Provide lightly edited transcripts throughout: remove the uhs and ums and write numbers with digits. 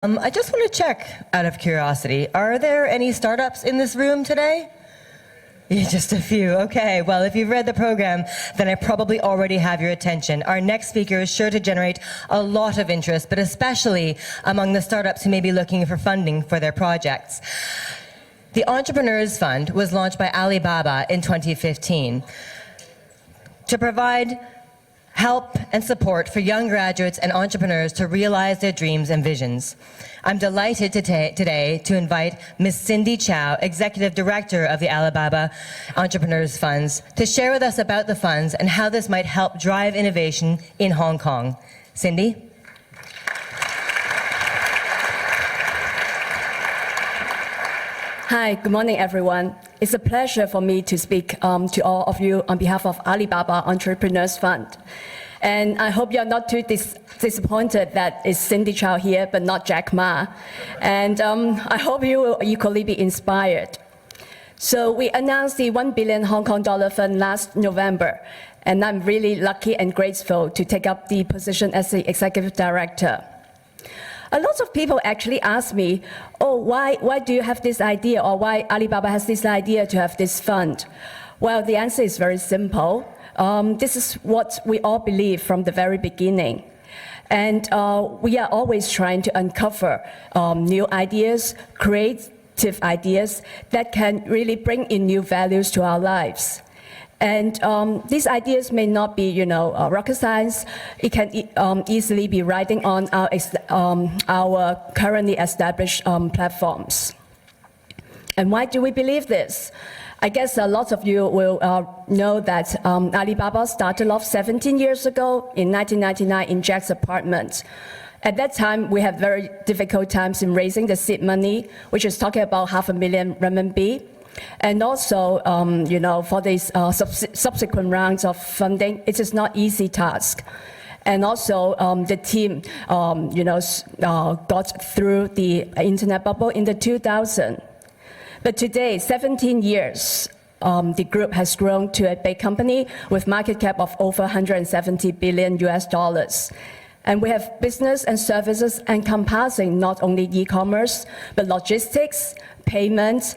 I just want to check, out of curiosity, are there any startups in this room today? Yeah, just a few. Okay, well, if you've read the program, then I probably already have your attention. Our next speaker is sure to generate a lot of interest, but especially among the startups who may be looking for funding for their projects. The Entrepreneurs Fund was launched by Alibaba in 2015 to provide help and support for young graduates and entrepreneurs to realize their dreams and visions. I'm delighted today to invite Ms. Cindy Chow, Executive Director of the Alibaba Entrepreneurs Funds, to share with us about the funds and how this might help drive innovation in Hong Kong. Cindy? Hi, good morning, everyone. It's a pleasure for me to speak to all of you on behalf of Alibaba Entrepreneurs Fund. And I hope you're not too disappointed that it's Cindy Chow here, but not Jack Ma. And I hope you will equally be inspired. So we announced the 1 billion Hong Kong dollar fund last November, and I'm really lucky and grateful to take up the position as the executive director. A lot of people actually ask me, oh, why do you have this idea, or why Alibaba has this idea to have this fund? Well, the answer is very simple. This is what we all believe from the very beginning. And we are always trying to uncover new ideas, creative ideas that can really bring in new values to our lives. And these ideas may not be, rocket science. It can easily be riding on our currently established platforms. And why do we believe this? I guess a lot of you will know that Alibaba started off 17 years ago in 1999 in Jack's apartment. At that time, we had very difficult times in raising the seed money, which is talking about $500,000 RMB. And also, for these subsequent rounds of funding, it is not easy task. And also, the team, got through the internet bubble in the 2000s. But today, 17 years, the group has grown to a big company with market cap of over 170 billion US dollars. And we have business and services encompassing not only e-commerce, but logistics, payments,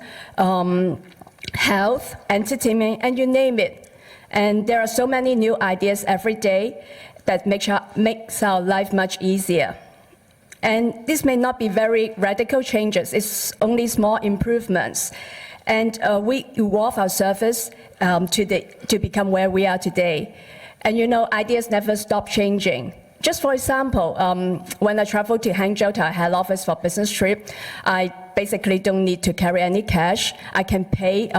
health, entertainment, and you name it. And there are so many new ideas every day that makes our life much easier. And this may not be very radical changes, it's only small improvements. And we evolve our service to become where we are today. And ideas never stop changing. Just for example, when I travel to Hangzhou to our head office for business trip, I basically don't need to carry any cash. I can pay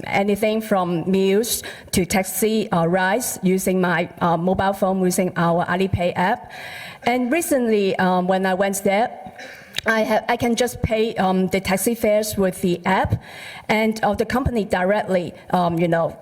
anything from meals to taxi or rides using my mobile phone, using our Alipay app. And recently, when I went there, I can just pay the taxi fares with the app, and the company directly,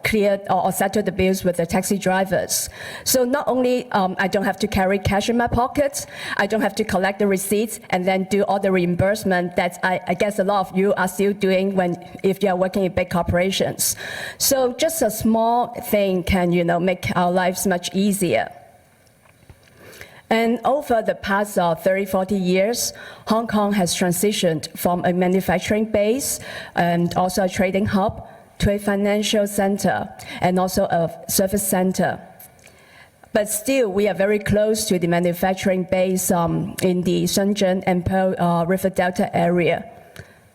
cleared or settled the bills with the taxi drivers. So not only I don't have to carry cash in my pocket, I don't have to collect the receipts and then do all the reimbursement that I guess a lot of you are still doing if you are working in big corporations. So just a small thing can, make our lives much easier. And over the past 30, 40 years, Hong Kong has transitioned from a manufacturing base and also a trading hub to a financial center and also a service center. But still, we are very close to the manufacturing base in the Shenzhen and Pearl River Delta area.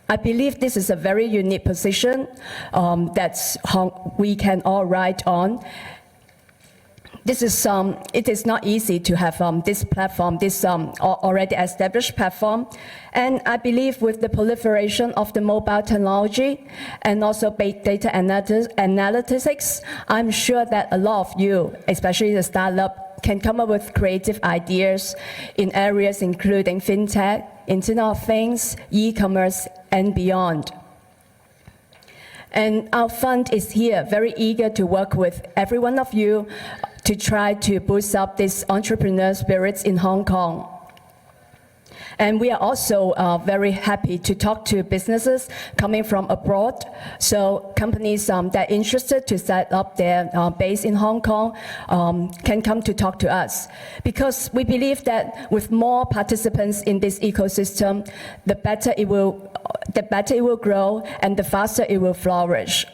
I believe this is a very unique position that we can all ride on. It is not easy to have this platform, this already established platform. And I believe with the proliferation of the mobile technology and also big data analytics, I'm sure that a lot of you, especially the startup, can come up with creative ideas in areas including fintech, Internet of Things, e-commerce, and beyond. And our fund is here, very eager to work with every one of you to try to boost up this entrepreneur spirits in Hong Kong. And we are also very happy to talk to businesses coming from abroad. So companies that are interested to set up their base in Hong Kong can come to talk to us. Because we believe that with more participants in this ecosystem, the better it will grow and the faster it will flourish.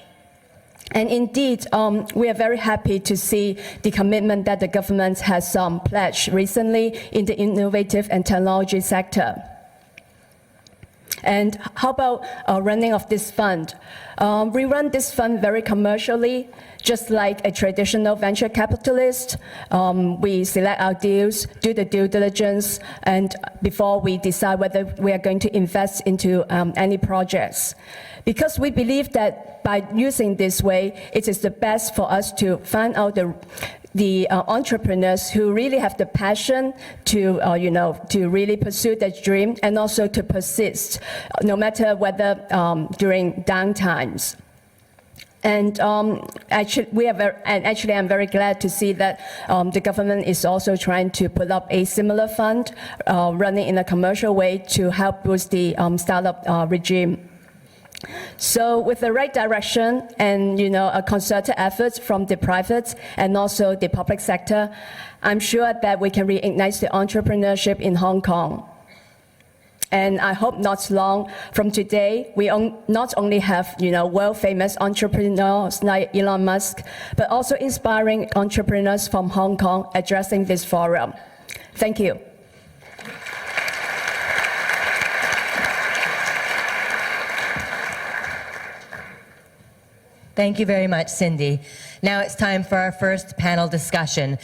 And indeed, we are very happy to see the commitment that the government has pledged recently in the innovative and technology sector. And how about running of this fund? We run this fund very commercially, just like a traditional venture capitalist. We select our deals, do the due diligence, and before we decide whether we are going to invest into any projects. Because we believe that by using this way, it is the best for us to find out the entrepreneurs who really have the passion to, to really pursue their dream and also to persist, no matter whether during down times. And actually, I'm very glad to see that the government is also trying to put up a similar fund, running in a commercial way to help boost the startup regime. So with the right direction and a concerted effort from the private and also the public sector, I'm sure that we can reignite the entrepreneurship in Hong Kong. And I hope not long from today, we not only have world-famous entrepreneurs like Elon Musk, but also inspiring entrepreneurs from Hong Kong addressing this forum. Thank you. Thank you very much, Cindy. Now it's time for our first panel discussion.